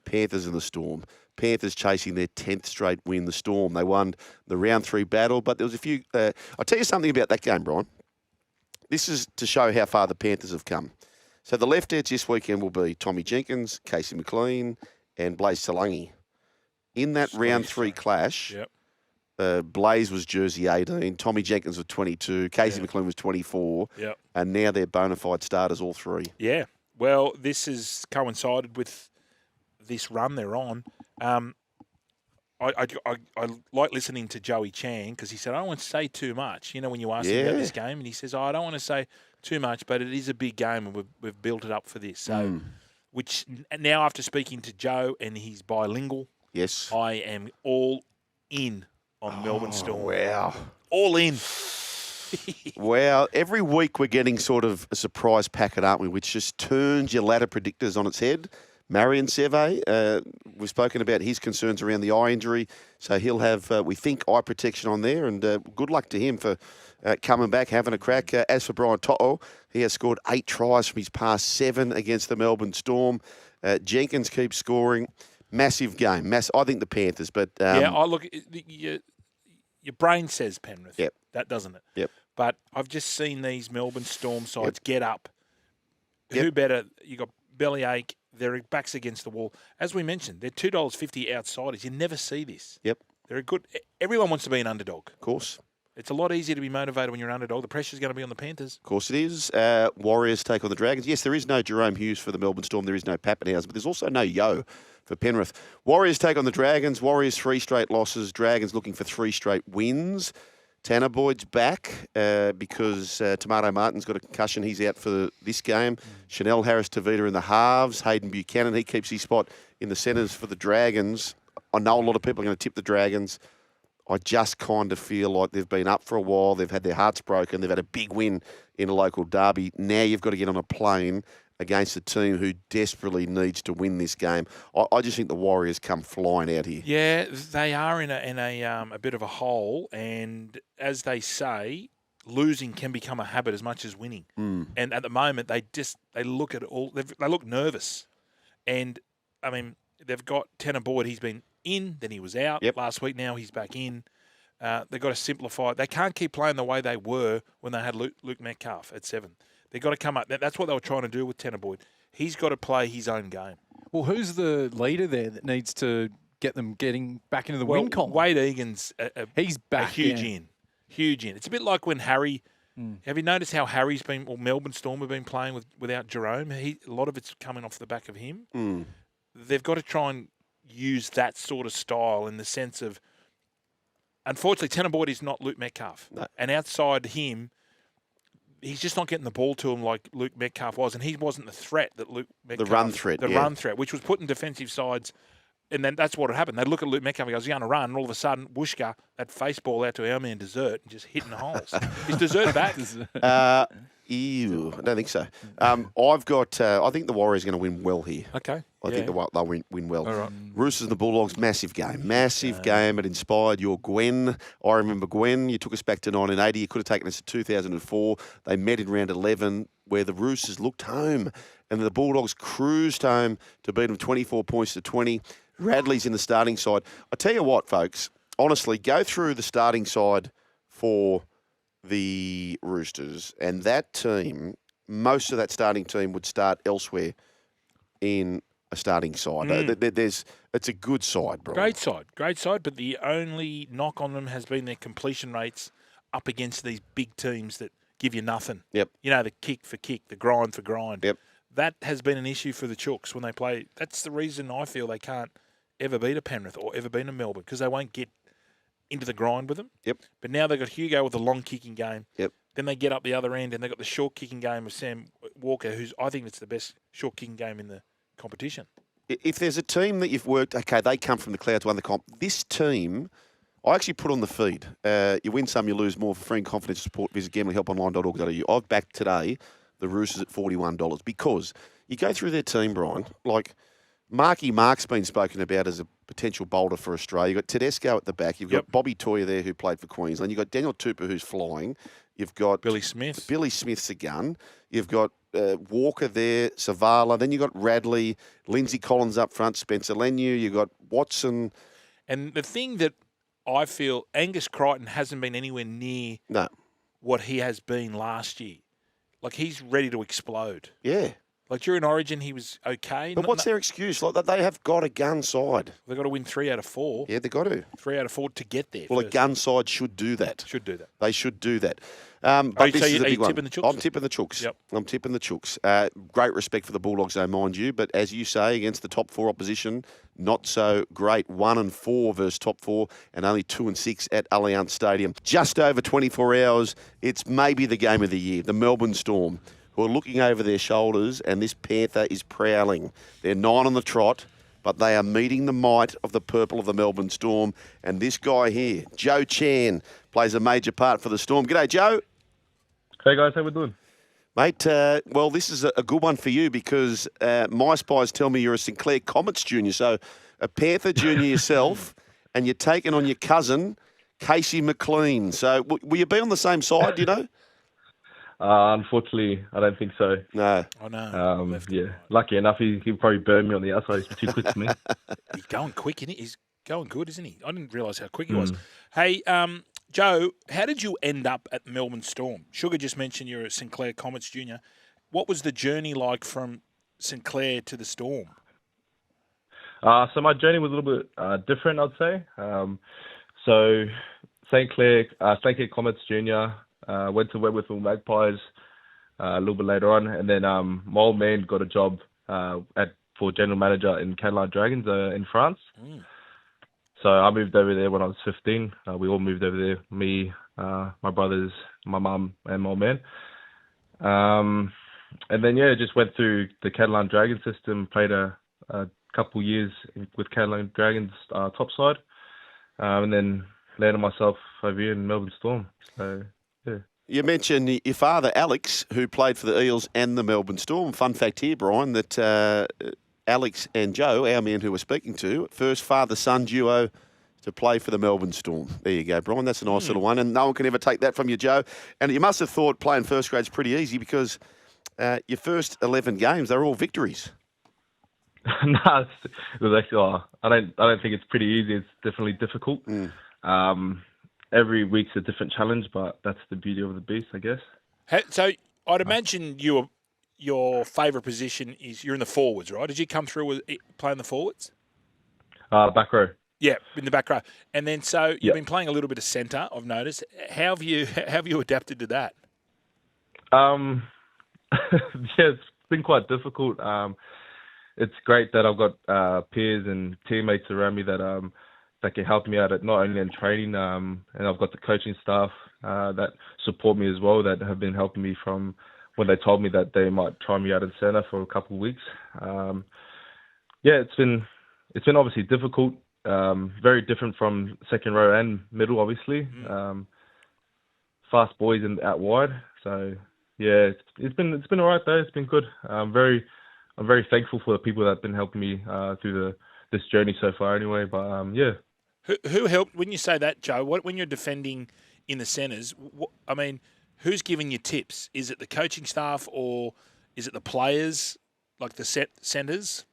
Panthers and the Storm. Panthers chasing their 10th straight win, the Storm. They won the round 3 battle, but there was a few... I'll tell you something about that game, Brian. This is to show how far the Panthers have come. So the left edge this weekend will be Tommy Jenkins, Casey McLean, and Blaze Talangi. In that round 3 clash, Blaze was jersey 18, Tommy Jenkins was 22, Casey McLean was 24, and now they're bona fide starters, all three. Yeah. Well, this has coincided with this run they're on. I like listening to Joey Chan because he said, I don't want to say too much. You know, when you ask him about this game, and he says, I don't want to say too much, but it is a big game and we've built it up for this. So, which now after speaking to Joe and he's bilingual, yes, I am all in on Melbourne Storm. Wow. All in. Wow. Every week we're getting sort of a surprise packet, aren't we, which just turns your ladder predictors on its head. Marion Seve, we've spoken about his concerns around the eye injury, so he'll have, we think, eye protection on there, and good luck to him for coming back, having a crack. As for Brian To'o, he has scored 8 tries from his past 7 against the Melbourne Storm. Jenkins keeps scoring. Massive game. I think the Panthers, but... I look, your brain says Penrith. Yep. That doesn't it? Yep. But I've just seen these Melbourne Storm sides get up. Who better? You got bellyache. Their backs against the wall. As we mentioned, they're $2.50 outsiders. You never see this. Yep. They're a good... Everyone wants to be an underdog. Of course. It's a lot easier to be motivated when you're an underdog. The pressure's going to be on the Panthers. Of course it is. Warriors take on the Dragons. Yes, there is no Jerome Hughes for the Melbourne Storm. There is no Pappenhausen, but there's also no Yo for Penrith. Warriors take on the Dragons. Warriors 3 straight losses. Dragons looking for 3 straight wins. Tanner Boyd's back because Tomato Martin's got a concussion. He's out for this game. Chanel Harris-Tavita in the halves. Hayden Buchanan, he keeps his spot in the centres for the Dragons. I know a lot of people are going to tip the Dragons. I just kind of feel like they've been up for a while. They've had their hearts broken. They've had a big win in a local derby. Now you've got to get on a plane against a team who desperately needs to win this game. I just think the Warriors come flying out here. Yeah, they are in a bit of a hole, and as they say, losing can become a habit as much as winning. And at the moment, they look at it all. They look nervous, and I mean they've got Tanner Boyd. He's been in, then he was out last week. Now he's back in. They've got to simplify. They can't keep playing the way they were when they had Luke Metcalf at 7. They've got to come up. That's what they were trying to do with Tanner Boyd. He's got to play his own game. Well, who's the leader there that needs to get them getting back into the win column? Wade Egan's he's back. Huge in. It's a bit like when Harry. Have you noticed how Melbourne Storm have been playing without Jerome? A lot of it's coming off the back of him. They've got to try and use that sort of style in the sense of, unfortunately, Tanner Boyd is not Luke Metcalf. No. And outside him, he's just not getting the ball to him like Luke Metcalf was, and he wasn't the threat that Luke Metcalf... The run threat, run threat, which was put in defensive sides, and then that's what had happened. They'd look at Luke Metcalf and goes, he's going to run, and all of a sudden, Wooshka, that face ball out to our man Desert, and just hitting the holes. Is Desert back? Ew, I don't think so. I've got... I think the Warriors are going to win well here. Okay. I think they'll win well. All right. Roosters and the Bulldogs, massive game. Massive game. It inspired your Gwen. I remember Gwen. You took us back to 1980. You could have taken us to 2004. They met in round 11 where the Roosters looked home and the Bulldogs cruised home to beat them 24 points to 20. Radley's in the starting side. I tell you what, folks, honestly, go through the starting side for the Roosters and that team, most of that starting team would start elsewhere in a starting side. It's a good side, bro. Great side. But the only knock on them has been their completion rates up against these big teams that give you nothing. Yep. You know, the kick for kick, the grind for grind. Yep. That has been an issue for the Chooks when they play. That's the reason I feel they can't ever beat a Penrith or ever beat a Melbourne, because they won't get into the grind with them. Yep. But now they've got Hugo with the long kicking game. Yep. Then they get up the other end and they've got the short kicking game with Sam Walker, who's, I think it's the best short kicking game in the competition. If there's a team that you've worked, okay, they come from the clouds, won the comp. This team, I actually put on the feed. You win some, you lose more. For free and confidential support, visit gamblinghelponline.org.au. I've backed today the Roosters at $41 because you go through their team, Brian, like Marky Mark's been spoken about as a potential bowler for Australia. You've got Tedesco at the back. You've got Bobby Toyer there who played for Queensland. You've got Daniel Tupper who's flying. You've got Billy Smith. Billy Smith's a gun. You've got Walker there, Savala. Then you got Radley, Lindsay Collins up front, Spencer Leniu. You got Watson. And the thing that I feel Angus Crichton hasn't been anywhere near No. what he has been last year. Like, he's ready to explode. Yeah. Like, during Origin, he was okay. But what's their excuse? Like, they have got a gun side. They've got to win 3 out of 4. Yeah, they've got to. 3 out of 4 to get there. Well, first. a gun side should do that. Should do that. They should do that. But this is a are big you one. tipping the Chooks? I'm tipping the Chooks. Yep. I'm tipping the Chooks. Great respect for the Bulldogs, though, mind you. But as you say, against the top 4 opposition, not so great. 1-4 versus top 4 and only 2-6 at Allianz Stadium. Just over 24 hours. It's maybe the game of the year. The Melbourne Storm, who are looking over their shoulders, and this Panther is prowling. They're 9 on the trot, but they are meeting the might of the purple of the Melbourne Storm. And this guy here, Joe Chan, plays a major part for the Storm. G'day, Joe. Hey guys, how we doing? Mate, well, this is a good one for you because my spies tell me you're a Sinclair Comets junior, so a Panther junior yourself, and you're taking on your cousin, Casey McLean. So will you be on the same side, do you know? Unfortunately, I don't think so. No. I know. Yeah, lucky enough, he'd probably burn me on the outside. He's too quick for me. He's going quick, isn't he? He's going good, isn't he? I didn't realise how quick he was. Hey, Joe, how did you end up at the Melbourne Storm? Sugar just mentioned you're a Sinclair Comets junior. What was the journey like from Sinclair to the Storm? So my journey was a little bit different, I'd say. So St. Clair Comets Junior, went to Wentworthville Magpies a little bit later on, and then my old man got a job for general manager in Catalan Dragons in France. So I moved over there when I was 15. We all moved over there, me, my brothers, my mum, and my old man. And then, just went through the Catalan Dragon system, played a couple years with Catalan Dragons top side, and then landed myself over here in Melbourne Storm. So, yeah. You mentioned your father, Alex, who played for the Eels and the Melbourne Storm. Fun fact here, Brian, that Alex and Joe, our man who we're speaking to, first father-son duo to play for the Melbourne Storm. There you go, Brian. That's a nice little one, and no one can ever take that from you, Joe. And you must have thought playing first grade's pretty easy because your first 11 games, they're all victories. No, it was actually. I don't think it's pretty easy. It's definitely difficult. Every week's a different challenge, but that's the beauty of the beast, I guess. So I'd imagine your favourite position is you're in the forwards, right? Did you come through with playing the forwards? Back row. Yeah, in the back row. And then so you've been playing a little bit of centre, I've noticed. How have you adapted to that? It's been quite difficult. It's great that I've got peers and teammates around me that can help me out at not only in training, and I've got the coaching staff that support me as well, that have been helping me from when they told me that they might try me out in centre for a couple of weeks. It's been obviously difficult, very different from second row and middle, obviously. Fast boys and out wide, so it's been all right though. It's been good. I'm very thankful for the people that have been helping me through this journey so far. Anyway, but Who helped when you say that, Joe? When you're defending in the centres? Who's giving you tips? Is it the coaching staff or is it the players, like the centres,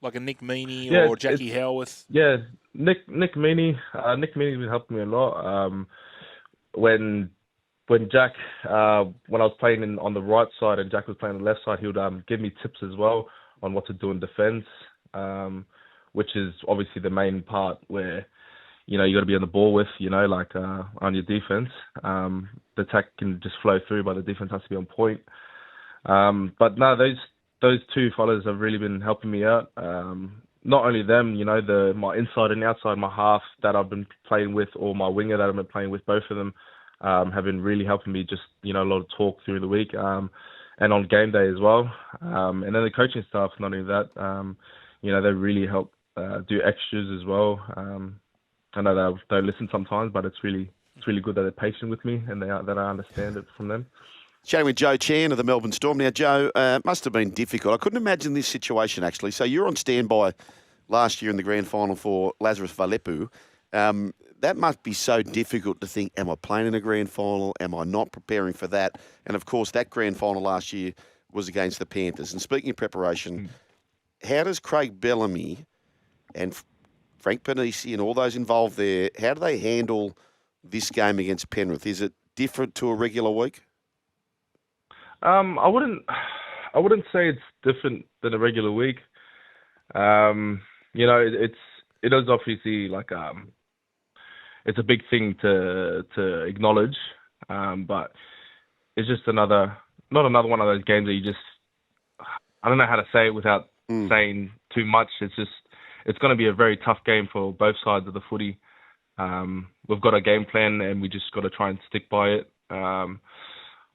like a Nick Meaney or Jackie Howarth? Yeah, Nick Meaney. Nick Meaney's been helping me a lot. When Jack, when I was playing on the right side and Jack was playing on the left side, he would give me tips as well on what to do in defence, which is obviously the main part where, you got to be on the ball with, on your defence. The attack can just flow through, but the defence has to be on point. But no, those two fellas have really been helping me out. Not only them, my inside and outside, my half that I've been playing with, or my winger that I've been playing with, both of them have been really helping me. Just a lot of talk through the week, and on game day as well. And then the coaching staff, not only that, they really help do extras as well. I know they listen sometimes, but it's really good that they're patient with me and that I understand it from them. Chatting with Joe Chan of the Melbourne Storm. Now, Joe, must have been difficult. I couldn't imagine this situation, actually. So you're on standby last year in the grand final for Lazarus Valepu. That must be so difficult to think, am I playing in a grand final? Am I not preparing for that? And, of course, that grand final last year was against the Panthers. And speaking of preparation, how does Craig Bellamy and Frank Panisi and all those involved there, how do they handle this game against Penrith? Is it different to a regular week? I wouldn't say it's different than a regular week. You know, it is obviously like it's a big thing to acknowledge, but it's just not another one of those games that you just, I don't know how to say it without saying too much. It's going to be a very tough game for both sides of the footy. We've got a game plan and we just got to try and stick by it.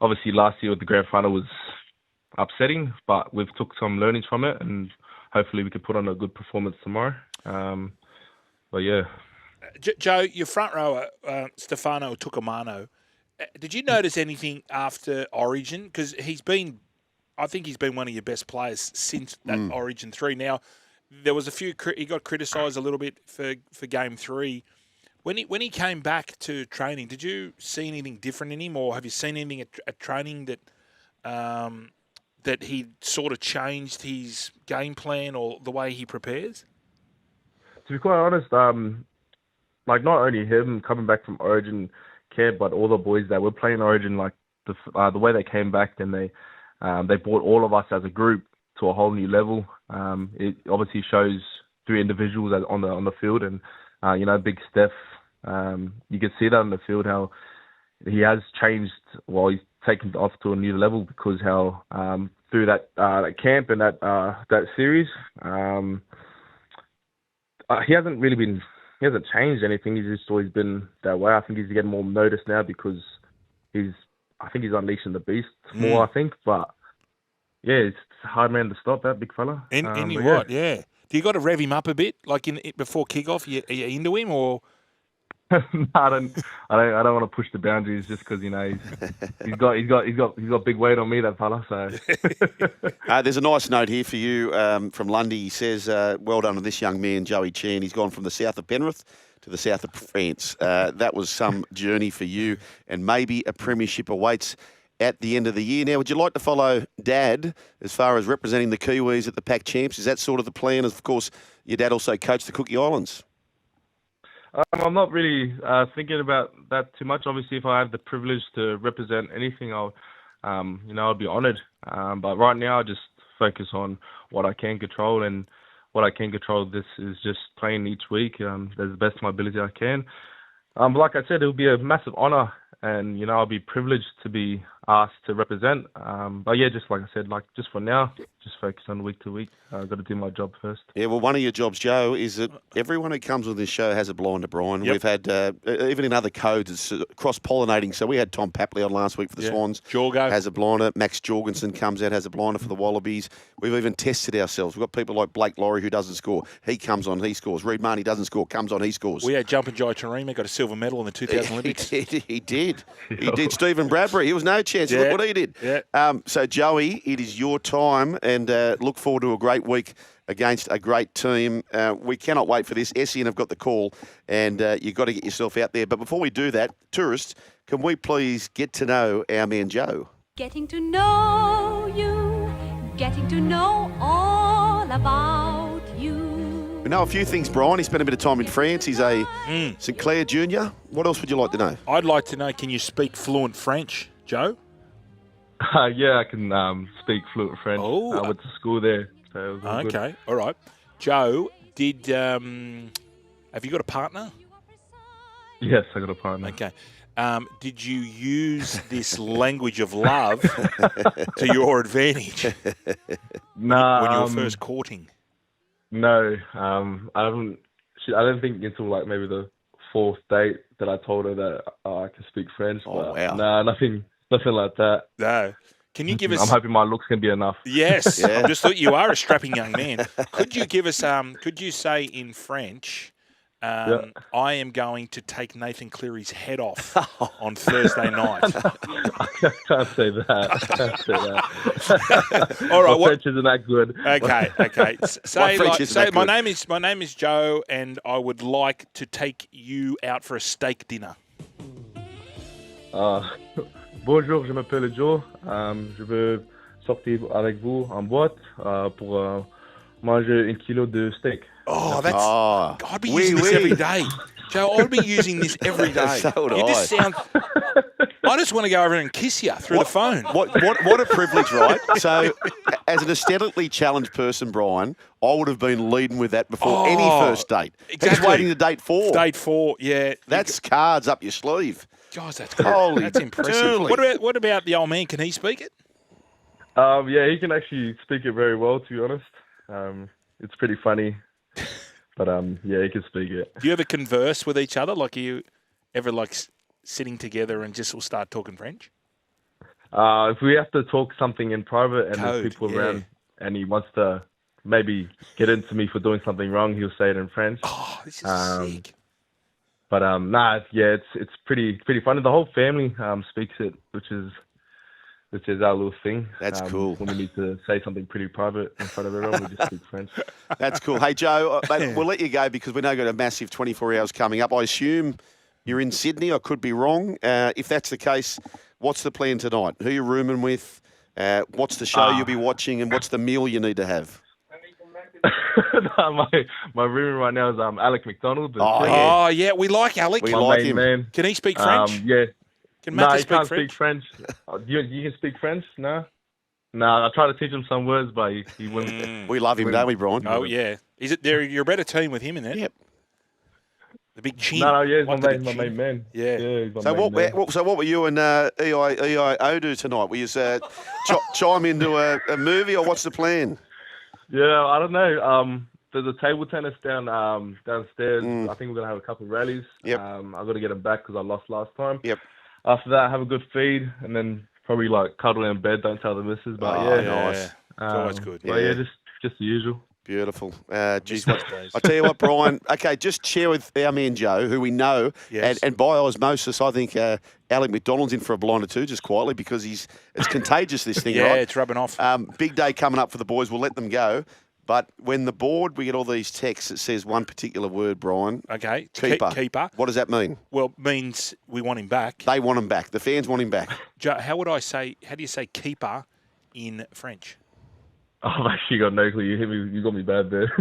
Obviously last year with the grand final was upsetting, but we've took some learnings from it and hopefully we could put on a good performance tomorrow. But yeah. Joe, your front rower, Stefano Utoikamanu, did you notice anything after Origin? Because I think he's been one of your best players since that Origin 3. Now, there was he got criticised a little bit for Game 3. When he came back to training, did you see anything different in him, or have you seen anything at training that he sort of changed his game plan or the way he prepares? To be quite honest, like not only him coming back from Origin camp, but all the boys that were playing Origin, like the way they came back and they brought all of us as a group to a whole new level. It obviously shows through individuals on the field, and you know, Big Steph. You can see that on the field how he has changed while he's taken off to a new level, because how through that camp and that series, he hasn't changed anything. He's just always been that way. I think he's getting more noticed now because he's unleashing the beast more, I think. But yeah, it's a hard man to stop, that big fella. Yeah. Do you got to rev him up a bit, like before kickoff? Are you into him, or? No, I don't want to push the boundaries just because, you know, he's got big weight on me, that fella. So there's a nice note here for you from Lundy. He says, "Well done on this young man, Joey Chan. He's gone from the south of Penrith to the south of France. That was some journey for you, and maybe a premiership awaits at the end of the year. Now, would you like to follow Dad as far as representing the Kiwis at the Pac Champs? Is that sort of the plan? Of course, your dad also coached the Cookie Islands." I'm not really thinking about that too much. Obviously, if I have the privilege to represent anything, I'll be honoured. But right now, I just focus on what I can control, and what I can control this is just playing each week as the best of my ability I can. Like I said, it will be a massive honour, and you know, I'll be privileged to be asked to represent. But yeah, just like I said, like just for now, just focus on week to week. I've got to do my job first. Yeah, well, one of your jobs, Joe, is that everyone who comes on this show has a blind to Brian. Yep. We've had, even in other codes, it's cross-pollinating. So we had Tom Papley on last week for the Swans. Jorgo has a blinder. Max Jorgensen comes out, has a blinder for the Wallabies. We've even tested ourselves. We've got people like Blake Laurie who doesn't score. He comes on, he scores. Reid Marnie doesn't score, comes on, he scores. We had Jumpin' Jai Tarima, got a silver medal in the 2000 Olympics. He did. Stephen Bradbury, he was no chance. Look what he did. Yeah. So, Joey, it is your time, and look forward to a great week against a great team. We cannot wait for this. SEN have got the call, and you've got to get yourself out there. But before we do that, tourists, can we please get to know our man Joe? Getting to know you, getting to know all about you. We know a few things, Brian. He spent a bit of time in France. He's a St Clair junior. What else would you like to know? I'd like to know, can you speak fluent French, Joe? Yeah, I can speak fluent French. Oh. I went to school there. So it was okay, all right. Joe, have you got a partner? Yes, I got a partner. Okay. Did you use this language of love to your advantage? No. When you were first courting? No. I don't think until like maybe the fourth date that I told her that I can speak French. Oh, wow. No, nothing like that. No. Can you give us... I'm hoping my looks can be enough. Yes. Yeah. I just thought you are a strapping young man. Could you give us... could you say in French, I am going to take Nathan Cleary's head off on Thursday night? I can't say that. All right. My French isn't that good. Okay. Say my name is Joe, and I would like to take you out for a steak dinner. Bonjour, je m'appelle Joe. Je veux sortir avec vous en boîte pour manger 1 kilo de steak. Oh, that's. Oh, I'd be using this every day. Joe, I'd be using this every day. So would you I. just sound. I just want to go over and kiss you through the phone. What a privilege, right? So, as an aesthetically challenged person, Brian, I would have been leading with that before any first date. He's exactly. waiting to date 4. Date 4, yeah. That's cards up your sleeve. Guys, that's cool. Holy That's impressive. dooly. What about the old man? Can he speak it? Yeah, he can actually speak it very well, to be honest. It's pretty funny. But, yeah, he can speak it. Do you ever converse with each other? Like, are you ever, like, sitting together and just will start talking French? If we have to talk something in private and Code, there's people yeah. around and he wants to maybe get into me for doing something wrong, he'll say it in French. Oh, this is sick. But it's pretty funny. The whole family speaks it, which is our little thing. That's cool. When we need to say something pretty private in front of everyone, we just speak French. That's cool. Hey, Joe, mate, we'll let you go because we know we've got a massive 24 hours coming up. I assume you're in Sydney. I could be wrong. If that's the case, what's the plan tonight? Who are you rooming with? What's the show you'll be watching? And what's the meal you need to have? No, my roommate right now is Alec Mcdonald. Oh, yeah, we like Alec. We my like main him. man. Can he speak French? Yeah. Can No, Matthew he can't speak speak French. You can speak French? No? No, I try to teach him some words, but he wouldn't. We love him, don't we, Brian? Oh, yeah. Is it there? You're a better team with him in there. Yep. The big chin. No, yeah, he's Like my the big main chin. man. Yeah. He's my So main man. what were you and EI do tonight? Will you chime into a movie or what's the plan? Yeah, I don't know. There's a table tennis downstairs. I think we're going to have a couple of rallies. Yep. I've got to get them back because I lost last time. Yep. After that, have a good feed and then probably like cuddle in bed. Don't tell the missus. But Oh, yeah. nice. It's always good. But yeah, just the usual. Beautiful. Geez, Those days. I tell you what, Brian. Okay, just share with our man Joe, who we know, Yes. and by osmosis, I think Alec McDonald's in for a blind or two, just quietly, because it's contagious. This thing, Yeah, right? it's rubbing off. Big day coming up for the boys. We'll let them go. But when the board, we get all these texts that says one particular word, Brian. Okay. Keeper. Keeper. What does that mean? Well, means we want him back. They want him back. The fans want him back. Joe, how do you say keeper in French? I've actually got no clue. You got me bad there.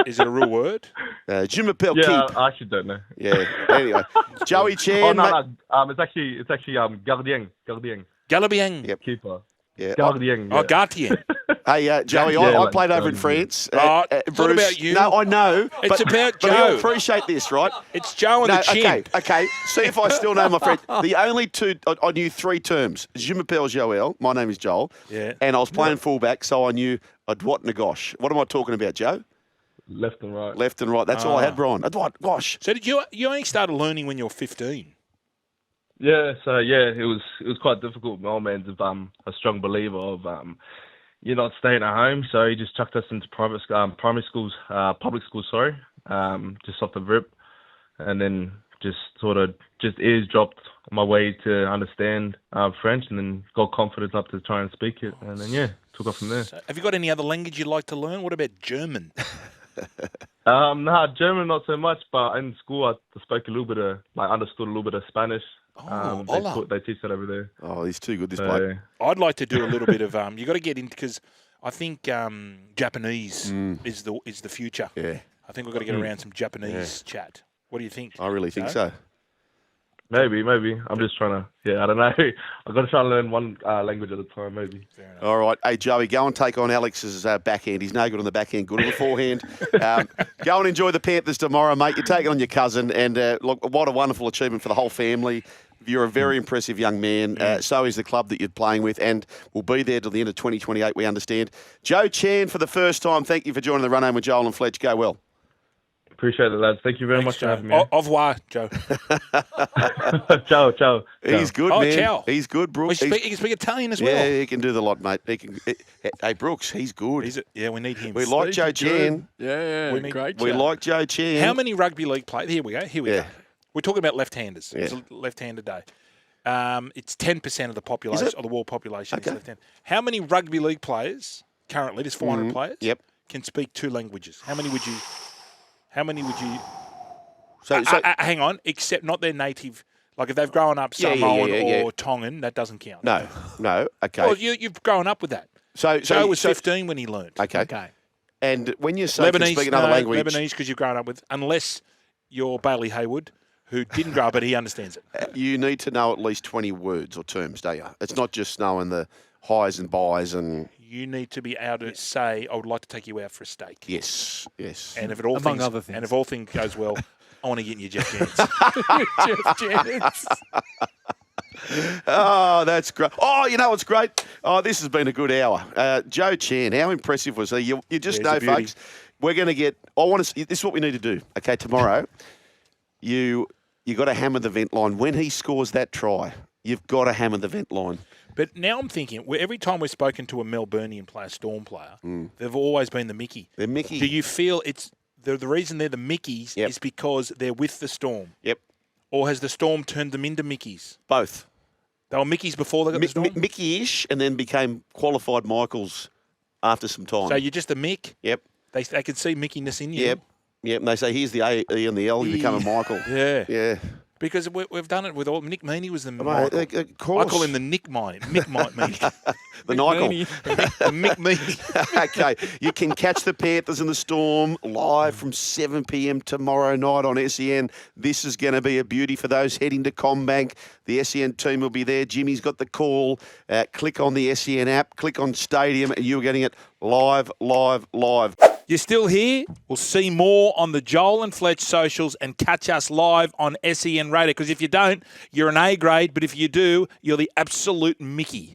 Is it a real word? Je m'appelle Yeah, Keep. I actually don't know. Yeah. Anyway, Joey Chan. Oh mate- no. It's actually gardien. Galabien. Yep. Keeper. Yeah. Gardien. Oh, Gardien. Hey, Joey, Yeah, I like played over in Joey. France. Oh, it's not about you. No, I know. It's about But Joe. you'll appreciate this, right? It's Joe and No, the chin. okay. See if I still know my French. The only two, I knew 3 terms. Je m'appelle Joel. My name is Joel. Yeah. And I was playing fullback, so I knew a droite and a gauche. What am I talking about, Joe? Left and right. Left and right. That's all I had, Brian. A droite, gauche. So did you only started learning when you were 15? Yeah, so yeah, it was quite difficult. My old man's a strong believer of you're not staying at home, so he just chucked us into private primary schools, public schools, sorry, just off the rip, and then just sort of just eavesdropped my way to understand French, and then got confidence up to try and speak it, and then yeah, took off from there. So have you got any other language you'd like to learn? What about German? Nah, German not so much, but in school I spoke a little bit of, understood a little bit of Spanish. Oh, hola. They teach that over there. Oh, he's too good, this So, bloke. I'd like to do a little bit of you got to get into because I think Japanese is the future. Yeah, I think we've got to get around some Japanese chat. What do you think? I really think Joe? so. Maybe. I'm just trying to, I don't know. I've got to try and learn one language at a time, maybe. Fair enough. All right. Hey, Joey, go and take on Alex's backhand. He's no good on the backhand, good on the forehand. Go and enjoy the Panthers tomorrow, mate. You're taking on your cousin. And look, what a wonderful achievement for the whole family. You're a very impressive young man. So is the club that you're playing with. And we'll be there till the end of 2028, we understand. Joe Chan, for the first time, thank you for joining the Run Home with Joel and Fletch. Go well. Appreciate it, lads. Thank you very much for having me. Au revoir, Joe. Ciao. He's good, Oh, man. ciao. He's good, Well, Brooks. he can speak Italian as well. Yeah, he can do the lot, mate. Hey, Brooks, he's good. Yeah, we need him. We like Joe Chan. Yeah, We need- great. We chat. like Joe Chan. How many rugby league players? Here we go. Yeah. Go. We're talking about left-handers. Yeah. It's a left-hander day. It's 10% of the population, of the world population is Okay. left-handed. How many rugby league players currently? There's 400 players. Yep. Can speak 2 languages. How many would you? So, Hang on, except not their native. Like if they've grown up Yeah, Samoan yeah. or Tongan, that doesn't count. no. Okay. Well, you've grown up with that. Joe was 15 when he learned. Okay. Okay. And when you say can speak another language, Lebanese because you've grown up with, unless you're Bailey Hayward, who didn't grow up, but he understands it. you need to know at least 20 words or terms, don't you? It's not just knowing the highs and buys and... You need to be able to say, I would like to take you out for a steak. Yes. And if it all Among things, other things. And if all things goes well, I want to get in your Jeff Jennings. Jeff Jennings. Oh, that's great. Oh, you know what's great? Oh, this has been a good hour. Joe Chan, how impressive was he? You just Yeah, he's know, a beauty. folks, we're going to get... I want to. This is what we need to do. Okay, tomorrow, you got to hammer the vent line. When he scores that try, you've got to hammer the vent line. But now I'm thinking, every time we've spoken to a Melburnian player, Storm player, they've always been the Mickey. They're Mickey. Do you feel it's the reason they're the Mickeys Yep. is because they're with the Storm? Yep, Or has the Storm turned them into Mickeys? both. They were Mickeys before they got the Storm? Mickey-ish, and then became qualified Michaels after some time. So you're just a Mick? Yep, They can see Mickeyness in you? yep. And they say, here's the A, E, and the L, you become a Michael. Yeah. Yeah. Because we've done it with all... Nick Meaney was the Mate, Michael. of course. I call him the Nick Meaney. The Michael. The Mick Meaney. Okay, you can catch the Panthers and the Storm live from 7 p.m. tomorrow night on SEN. This is going to be a beauty for those heading to Combank. The SEN team will be there. Jimmy's got the call. Click on the SEN app, click on Stadium, and you're getting it live. You're still here? We'll see more on the Joel and Fletch socials and catch us live on SEN Radio. Because if you don't, you're an A grade. But if you do, you're the absolute Mickey.